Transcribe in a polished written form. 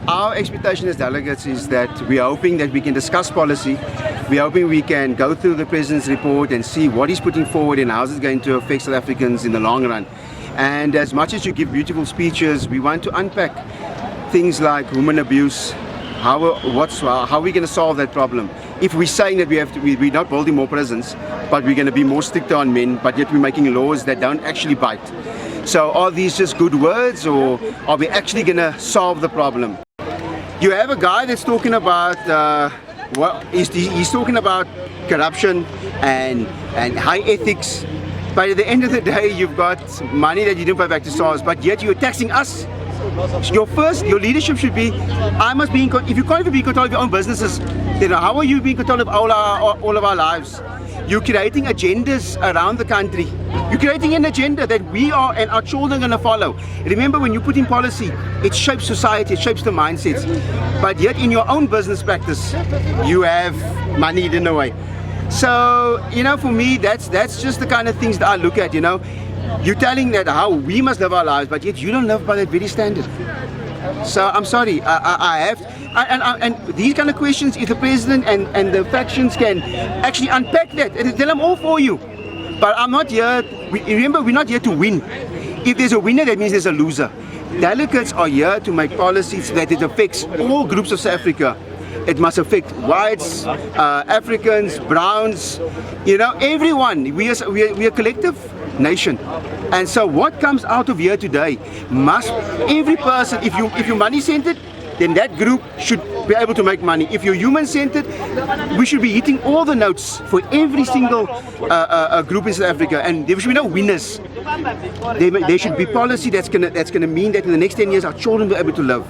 our expectation as delegates is that we are hoping that we can discuss policy. We are hoping we can go through the President's report and see what he's putting forward and how is it going to affect South Africans in the long run. And as much as you give beautiful speeches, we want to unpack things like women abuse, how are we going to solve that problem. If we're saying that we're not building more prisons, but we're going to be more stricter on men, but yet we're making laws that don't actually bite. So are these just good words, or are we actually going to solve the problem? You have a guy that's talking about he's talking about corruption and high ethics, but at the end of the day you've got money that you didn't pay back to SARS, but yet you're taxing us. Your leadership should be, if you can't even be in control of your own businesses, then how are you being in control of all of our lives? You're creating agendas around the country. You're creating an agenda that we are and our children are going to follow. Remember, when you put in policy, it shapes society, it shapes the mindsets. But yet in your own business practice, you have money hidden away. So, for me, that's just the kind of things that I look at, You're telling that how we must live our lives, but yet you don't live by that very standard. So I'm sorry, and these kind of questions, if the president and the factions can actually unpack that, then I'm all for you. But I'm not here, remember, we're not here to win. If there's a winner, that means there's a loser. Delegates are here to make policies that it affects all groups of South Africa. It must affect whites, Africans, browns, everyone. We are a collective nation. And so what comes out of here today must, every person, if you're money-centered, then that group should be able to make money. If you're human-centered, we should be hitting all the notes for every single group in South Africa, and there should be no winners. There should be policy that's gonna mean that in the next 10 years our children will be able to live.